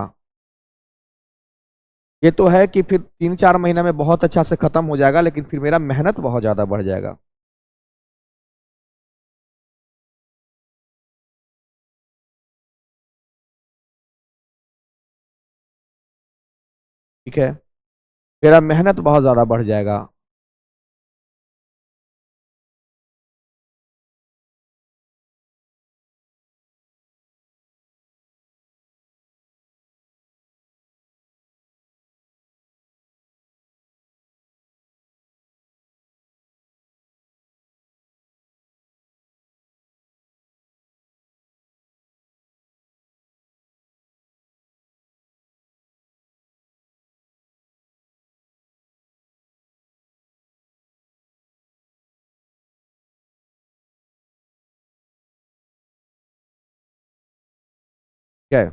ये तो है कि फिर 3-4 महीना में बहुत अच्छा से खत्म हो जाएगा, लेकिन फिर मेरा मेहनत बहुत ज्यादा बढ़ जाएगा। ठीक है, मेरा मेहनत बहुत ज्यादा बढ़ जाएगा। क्या है,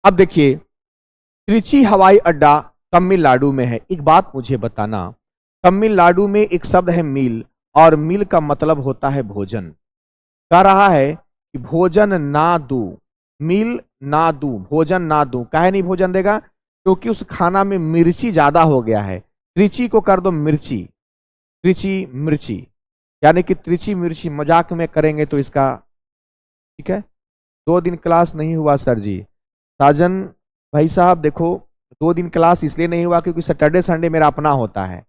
अब देखिए, त्रिची हवाई अड्डा तमिलनाडु में है। एक बात मुझे बताना, तमिलनाडु में एक शब्द है मील, और मील का मतलब होता है भोजन। कह रहा है कि भोजन ना दू, मील ना दू, भोजन ना दू। काहे नहीं भोजन देगा? क्योंकि उस खाना में मिर्ची ज्यादा हो गया है। त्रिची को कर दो मिर्ची, त्रिची मिर्ची, यानी कि त्रिची मिर्ची। मजाक में करेंगे तो इसका, ठीक है। 2 दिन क्लास नहीं हुआ सर जी। साजन भाई साहब देखो, 2 दिन क्लास इसलिए नहीं हुआ क्योंकि सैटरडे संडे मेरा अपना होता है,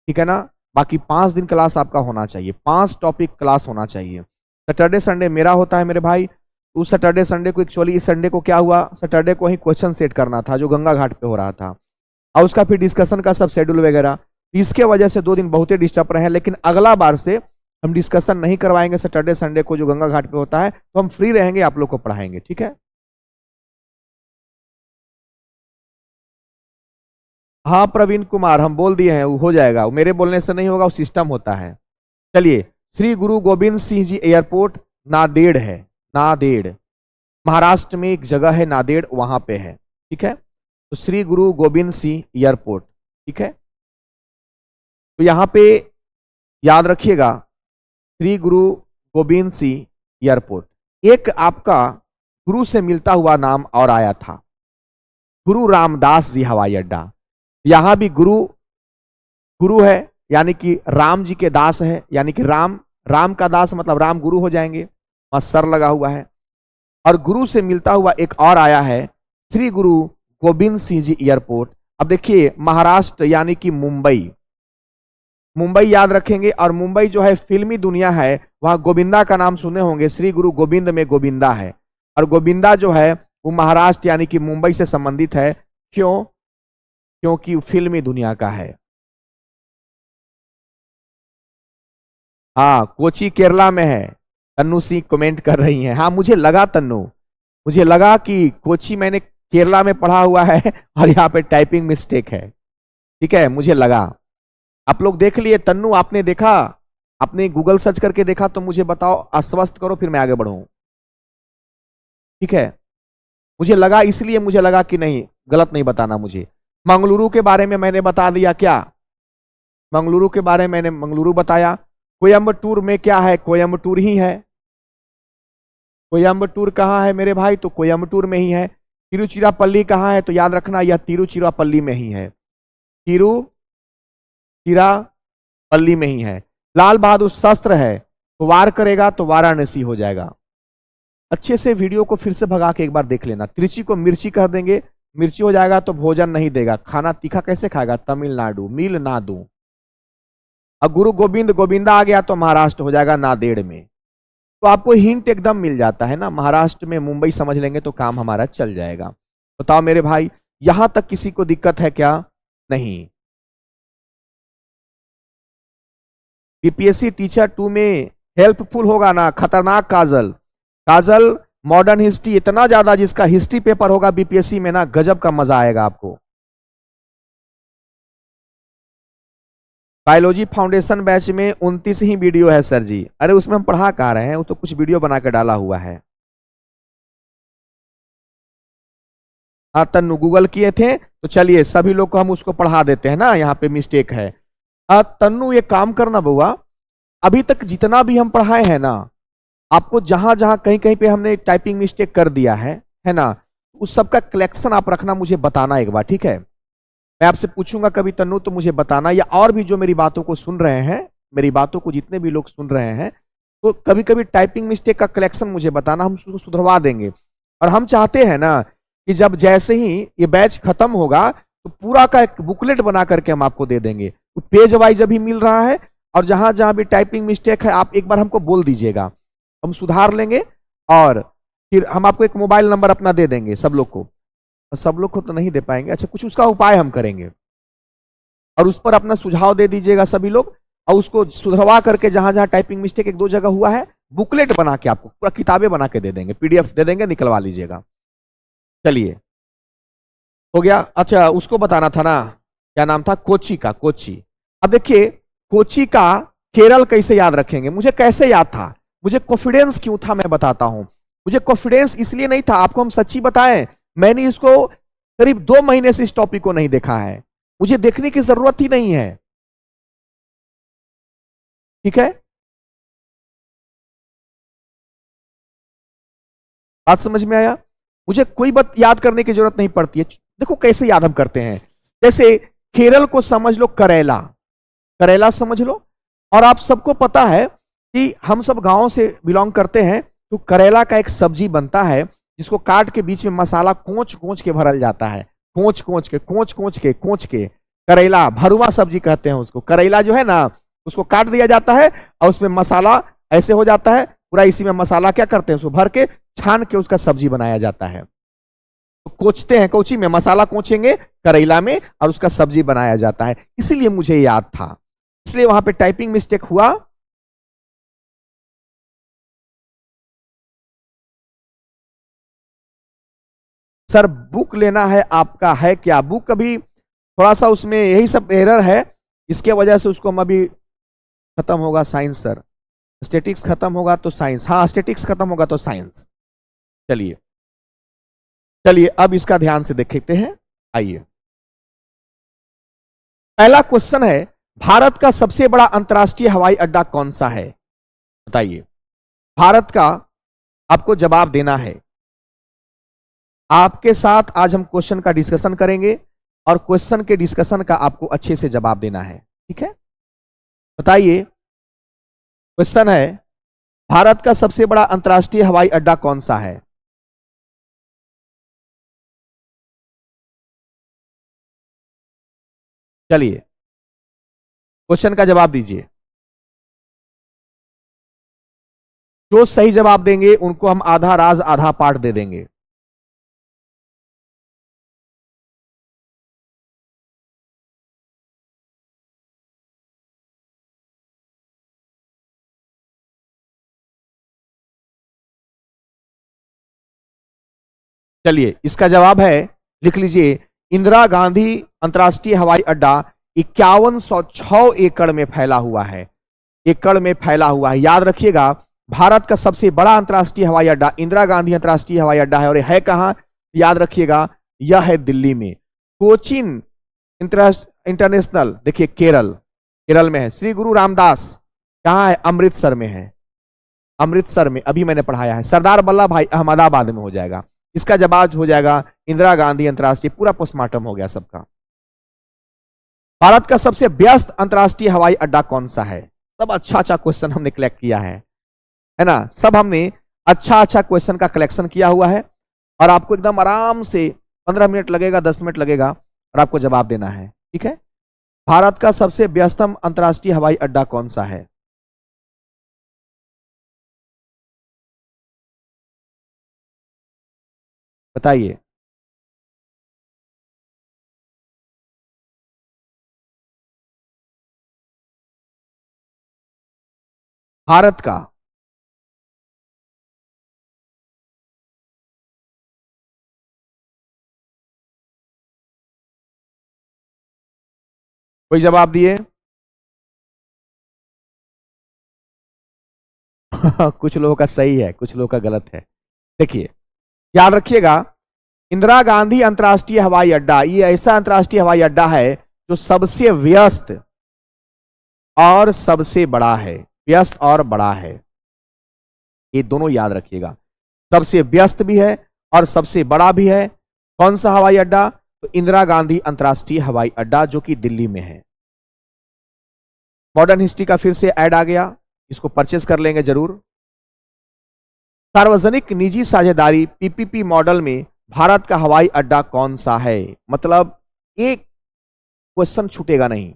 ठीक है ना। बाकी 5 दिन क्लास आपका होना चाहिए, 5 टॉपिक क्लास होना चाहिए। सैटरडे संडे मेरा होता है मेरे भाई। उस सैटरडे संडे को, एक्चुअली इस संडे को क्या हुआ, सैटरडे को ही क्वेश्चन सेट करना था जो गंगा घाट पे हो रहा था, और उसका फिर डिस्कशन का सब शेड्यूल वगैरह। इसके वजह से 2 दिन बहुत ही डिस्टर्ब रहे हैं। लेकिन अगला बार से हम डिस्कशन नहीं करवाएंगे सैटरडे संडे को जो गंगा घाट पे होता है, तो हम फ्री रहेंगे, आप लोग को पढ़ाएंगे, ठीक है। हाँ प्रवीण कुमार, हम बोल दिए हैं, वो हो जाएगा, वो मेरे बोलने से नहीं होगा, वो सिस्टम होता है। चलिए, श्री गुरु गोविंद सिंह जी एयरपोर्ट नांदेड़ है, नांदेड़ महाराष्ट्र में एक जगह है नांदेड़, वहां पे है, ठीक है। तो श्री गुरु गोविंद सिंह एयरपोर्ट, ठीक है। तो यहां पे याद रखिएगा, श्री गुरु गोविंद सिंह एयरपोर्ट। एक आपका गुरु से मिलता हुआ नाम और आया था, गुरु रामदास जी हवाई अड्डा। यहां भी गुरु, गुरु है यानी कि राम जी के दास है, यानी कि राम, राम का दास मतलब राम गुरु हो जाएंगे, वहां सर लगा हुआ है। और गुरु से मिलता हुआ एक और आया है, श्री गुरु गोविंद सिंह जी एयरपोर्ट। अब देखिए, महाराष्ट्र यानी कि मुंबई, मुंबई याद रखेंगे, और मुंबई जो है फिल्मी दुनिया है, वहां गोविंदा का नाम सुने होंगे, श्री गुरु गोविंद में गोविंदा है, और गोविंदा जो है वो महाराष्ट्र यानी कि मुंबई से संबंधित है। क्यों? क्योंकि फिल्मी दुनिया का है। हाँ, कोची केरला में है। तन्नू सिंह कमेंट कर रही हैं। हाँ, मुझे लगा तन्नू, मुझे लगा कि कोची मैंने केरला में पढ़ा हुआ है और यहाँ पे टाइपिंग मिस्टेक है। ठीक है, मुझे लगा। आप लोग देख लिए? तन्नू आपने देखा? आपने गूगल सर्च करके देखा तो मुझे बताओ, आश्वस्त करो, फिर मैं आगे बढ़ूं। ठीक है, मुझे लगा, इसलिए मुझे लगा कि नहीं, गलत नहीं बताना मुझे। मंगलुरु के बारे में मैंने बता दिया क्या? मंगलुरु के बारे में मैंने मंगलुरु बताया। कोयम्बटूर में क्या है? कोयम्बटूर ही है। कोयम्बटूर कहाँ है मेरे भाई? तो कोयम्बटूर में ही है। तिरुचिरापल्ली कहाँ है? तो याद रखना, यह तिरुचिरापल्ली में ही है। तिरुचिरापल्ली में ही है। लाल बहादुर शास्त्र है, तो वार करेगा तो वाराणसी हो जाएगा। अच्छे से वीडियो को फिर से भगा के एक बार देख लेना। त्रिची को मिर्ची कह देंगे, मिर्ची हो जाएगा तो भोजन नहीं देगा। खाना तीखा कैसे खाएगा? तमिलनाडु, मिल नाडु। और गुरु गोविंद, गोविंदा आ गया तो महाराष्ट्र हो जाएगा, नांदेड़ में। तो आपको हिंट एकदम मिल जाता है ना, महाराष्ट्र में मुंबई समझ लेंगे तो काम हमारा चल जाएगा। बताओ मेरे भाई, यहां तक किसी को दिक्कत है क्या? नहीं। बीपीएससी टीचर 2 में हेल्पफुल होगा ना? खतरनाक काजल, काजल मॉडर्न हिस्ट्री इतना ज्यादा, जिसका हिस्ट्री पेपर होगा बीपीएससी में ना, गजब का मजा आएगा आपको। बायोलॉजी फाउंडेशन बैच में 29 ही वीडियो है सर जी। अरे उसमें हम पढ़ा कहाँ रहे हैं, वो तो कुछ वीडियो बना के डाला हुआ है। हाँ तन्नू गूगल किए थे, तो चलिए सभी लोग को हम उसको पढ़ा देते हैं ना, यहाँ पे मिस्टेक है। तन्नू ये काम करना बुआ, अभी तक जितना भी हम पढ़ाए हैं ना, आपको जहां जहां कहीं कहीं पे हमने टाइपिंग मिस्टेक कर दिया है ना, उस सब का कलेक्शन आप रखना, मुझे बताना एक बार, ठीक है? मैं आपसे पूछूंगा कभी तन्नू तो मुझे बताना, या और भी जो मेरी बातों को सुन रहे हैं, मेरी बातों को जितने भी लोग सुन रहे हैं, तो कभी कभी टाइपिंग मिस्टेक का कलेक्शन मुझे बताना, हम उसको सुधरवा देंगे। और हम चाहते हैं ना कि जब जैसे ही ये बैच खत्म होगा तो पूरा का एक बुकलेट बना करके हम आपको दे देंगे, तो पेज वाइज अभी मिल रहा है, और जहां जहां भी टाइपिंग मिस्टेक है आप एक बार हमको बोल दीजिएगा, हम सुधार लेंगे। और फिर हम आपको एक मोबाइल नंबर अपना दे देंगे सब लोग को। सब लोग को तो नहीं दे पाएंगे, अच्छा कुछ उसका उपाय हम करेंगे, और उस पर अपना सुझाव दे दीजिएगा सभी लोग, और उसको सुधरवा करके जहां जहां टाइपिंग मिस्टेक एक दो जगह हुआ है, बुकलेट बना के आपको पूरा किताबें बना के दे देंगे, पीडीएफ दे देंगे, निकलवा लीजिएगा। चलिए, हो गया। अच्छा उसको बताना था ना, क्या नाम था? कोची का, कोची। अब देखिए, कोची का केरल कैसे याद रखेंगे? मुझे कैसे याद था, मुझे कॉन्फिडेंस क्यों था, मैं बताता हूं। मुझे कॉन्फिडेंस इसलिए नहीं था, आपको हम सच्ची बताएं, मैंने इसको करीब 2 महीने से इस टॉपिक को नहीं देखा है, मुझे देखने की जरूरत ही नहीं है। ठीक है, बात समझ में आया? मुझे कोई बात याद करने की जरूरत नहीं पड़ती है। देखो कैसे याद हम करते हैं, जैसे केरल को समझ लो, करेला, करेला समझ लो। और आप सबको पता है कि हम सब गांव से बिलोंग करते हैं, तो करेला का एक सब्जी बनता है, जिसको काट के बीच में मसाला कोच कोच के भरल जाता है, कोच कोच के, कोच कोच के, कोच के। करेला भरुआ सब्जी कहते हैं उसको। करेला जो है ना, उसको काट दिया जाता है, और उसमें मसाला ऐसे हो जाता है पूरा, इसी में मसाला क्या करते हैं, उसको भर के छान के उसका सब्जी बनाया जाता है। तो कोचते हैं, कोची में मसाला कोचेंगे करेला में, और उसका सब्जी बनाया जाता है, इसीलिए मुझे याद था, इसलिए वहां पे टाइपिंग मिस्टेक हुआ। सर बुक लेना है आपका, है क्या बुक? अभी थोड़ा सा उसमें यही सब एरर है, इसके वजह से उसको हम अभी, खत्म होगा साइंस सर, स्टेटिक्स खत्म होगा तो साइंस, हाँ स्टेटिक्स खत्म होगा तो साइंस। चलिए, चलिए अब इसका ध्यान से देखते हैं। आइए, पहला क्वेश्चन है, भारत का सबसे बड़ा अंतर्राष्ट्रीय हवाई अड्डा कौन सा है? बताइए, भारत का आपको जवाब देना है। आपके साथ आज हम क्वेश्चन का डिस्कशन करेंगे, और क्वेश्चन के डिस्कशन का आपको अच्छे से जवाब देना है, ठीक है? बताइए, क्वेश्चन है, भारत का सबसे बड़ा अंतर्राष्ट्रीय हवाई अड्डा कौन सा है? चलिए, क्वेश्चन का जवाब दीजिए। जो सही जवाब देंगे उनको हम आधा राज आधा पाठ दे देंगे। चलिए, इसका जवाब है, लिख लीजिए, इंदिरा गांधी अंतर्राष्ट्रीय हवाई अड्डा 5106 एकड़ में फैला हुआ है। एकड़ में फैला हुआ है, याद रखिएगा। भारत का सबसे बड़ा अंतर्राष्ट्रीय हवाई अड्डा इंदिरा गांधी अंतर्राष्ट्रीय हवाई अड्डा है, और यह है कहां, याद रखिएगा, यह है दिल्ली में। कोचीन इंटरनेशनल, देखिए केरल, केरल में है। श्री गुरु रामदास कहां है, अमृतसर में है, अमृतसर में, अभी मैंने पढ़ाया है। सरदार वल्लभ भाई अहमदाबाद में हो जाएगा। इसका जवाब हो जाएगा इंदिरा गांधी अंतर्राष्ट्रीय। पूरा पोस्टमार्टम हो गया सबका। भारत का सबसे व्यस्त अंतर्राष्ट्रीय हवाई अड्डा कौन सा है? सब अच्छा अच्छा क्वेश्चन हमने कलेक्ट किया है ना। सब हमने अच्छा अच्छा क्वेश्चन का कलेक्शन किया हुआ है, और आपको एकदम आराम से 15 मिनट लगेगा, 10 मिनट लगेगा, और आपको जवाब देना है, ठीक है। भारत का सबसे व्यस्तम अंतर्राष्ट्रीय हवाई अड्डा कौन सा है? बताइए। भारत का। कोई जवाब दिए? कुछ लोगों का सही है, कुछ लोगों का गलत है। देखिए, याद रखिएगा, इंदिरा गांधी अंतर्राष्ट्रीय हवाई अड्डा ये ऐसा अंतर्राष्ट्रीय हवाई अड्डा है जो सबसे व्यस्त और सबसे बड़ा है। व्यस्त और बड़ा है, ये दोनों याद रखिएगा। सबसे व्यस्त भी है और सबसे बड़ा भी है। कौन सा हवाई अड्डा? तो इंदिरा गांधी अंतर्राष्ट्रीय हवाई अड्डा, जो कि दिल्ली में है। मॉडर्न हिस्ट्री का फिर से ऐड आ गया, इसको परचेज कर लेंगे जरूर। सार्वजनिक निजी साझेदारी पीपीपी मॉडल में भारत का हवाई अड्डा कौन सा है? मतलब एक क्वेश्चन छूटेगा नहीं,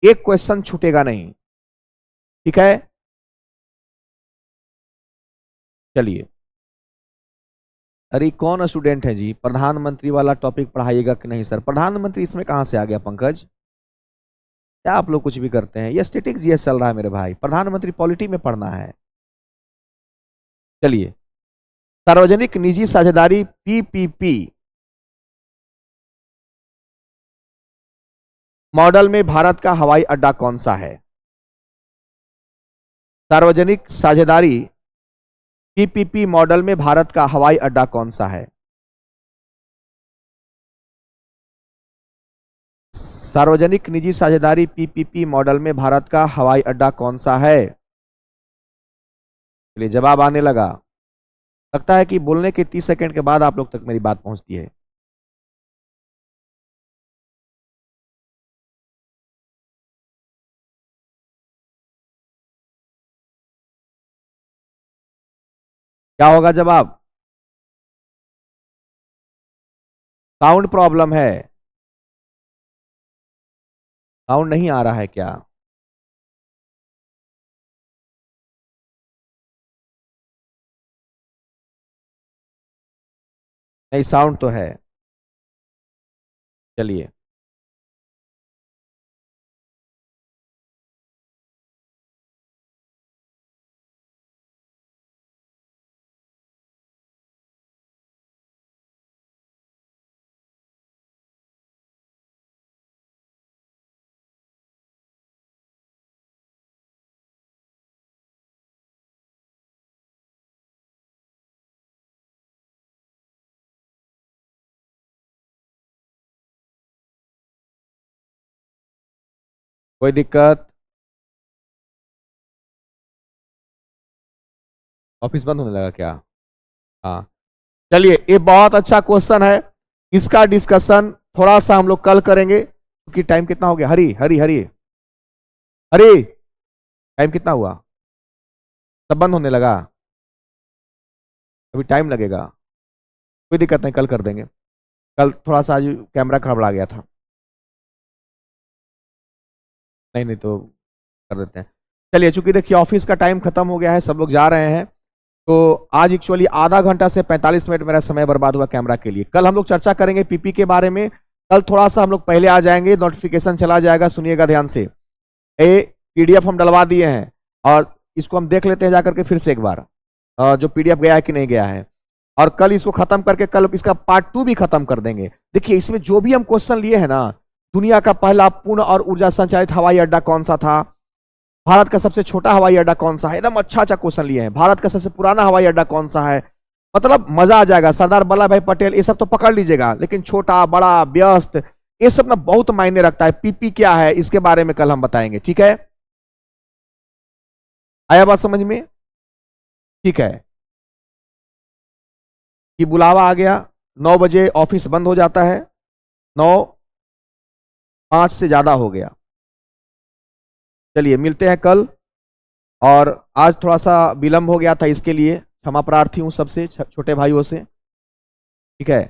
एक क्वेश्चन छूटेगा नहीं, ठीक है। चलिए, अरे कौन स्टूडेंट है जी, प्रधानमंत्री वाला टॉपिक पढ़ाइएगा कि नहीं सर? प्रधानमंत्री इसमें कहां से आ गया पंकज? क्या आप लोग कुछ भी करते हैं? ये स्टैटिक जीएस चल रहा है मेरे भाई, प्रधानमंत्री पॉलिटी में पढ़ना है। चलिए, सार्वजनिक निजी साझेदारी पीपीपी मॉडल में भारत का हवाई अड्डा कौन सा है? सार्वजनिक साझेदारी पीपीपी मॉडल में भारत का हवाई अड्डा कौन सा है? सार्वजनिक निजी साझेदारी पीपीपी मॉडल में भारत का हवाई अड्डा कौन सा है? चलिए, जवाब आने लगा। लगता है कि बोलने के 30 सेकंड के बाद आप लोग तक मेरी बात पहुंचती है। क्या होगा जवाब? साउंड प्रॉब्लम है? साउंड नहीं आ रहा है क्या? नहीं, साउंड तो है। चलिए, कोई दिक्कत? ऑफिस बंद होने लगा क्या? हाँ। चलिए, ये बहुत अच्छा क्वेश्चन है। इसका डिस्कशन थोड़ा सा हम लोग कल करेंगे, क्योंकि टाइम कितना हो गया? हरी हरी हरी हरी, टाइम कितना हुआ? सब बंद होने लगा? अभी टाइम लगेगा। कोई दिक्कत नहीं, कल कर देंगे। कल थोड़ा सा आज कैमरा खराब आ गया था। नहीं नहीं तो कर देते हैं। चलिए, चूंकि देखिए ऑफिस का टाइम खत्म हो गया है, सब लोग जा रहे हैं, तो आज एक्चुअली आधा घंटा से 45 मिनट मेरा समय बर्बाद हुआ कैमरा के लिए। कल हम लोग चर्चा करेंगे पीपी के बारे में। कल थोड़ा सा हम लोग पहले आ जाएंगे, नोटिफिकेशन चला जाएगा, सुनिएगा ध्यान से। पीडीएफ हम डलवा दिए हैं और इसको हम देख लेते हैं जाकर के फिर से एक बार, जो पीडीएफ गया है कि नहीं गया है। और कल इसको खत्म करके कल इसका पार्ट 2 भी खत्म कर देंगे। देखिए इसमें जो भी हम क्वेश्चन लिए हैं ना, दुनिया का पहला पूर्ण और ऊर्जा संचालित हवाई अड्डा कौन सा था, भारत का सबसे छोटा हवाई अड्डा कौन सा है, एकदम अच्छा अच्छा क्वेश्चन लिए हैं। भारत का सबसे पुराना हवाई अड्डा कौन सा है, मतलब मजा आ जाएगा। सरदार वल्लभ भाई पटेल, ये सब तो पकड़ लीजिएगा, लेकिन छोटा बड़ा व्यस्त ये सब ना बहुत मायने रखता है। पीपी क्या है इसके बारे में कल हम बताएंगे, ठीक है? आया बात समझ में? ठीक है, कि बुलावा आ गया, 9 बजे ऑफिस बंद हो जाता है, 9:05 से ज्यादा हो गया। चलिए मिलते हैं कल। और आज थोड़ा सा विलंब हो गया था, इसके लिए क्षमा प्रार्थी हूं सबसे, छोटे भाइयों से, ठीक है?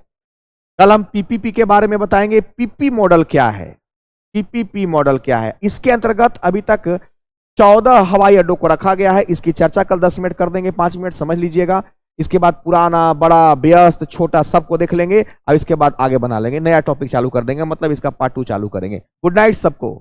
कल हम पीपीपी के बारे में बताएंगे। पीपी मॉडल क्या है, पीपीपी मॉडल क्या है, इसके अंतर्गत अभी तक 14 हवाई अड्डों को रखा गया है। इसकी चर्चा कल 10 मिनट कर देंगे, 5 मिनट समझ लीजिएगा। इसके बाद पुराना बड़ा व्यस्त छोटा सबको देख लेंगे और इसके बाद आगे बना लेंगे, नया टॉपिक चालू कर देंगे, मतलब इसका पार्ट 2 चालू करेंगे। गुड नाइट सबको।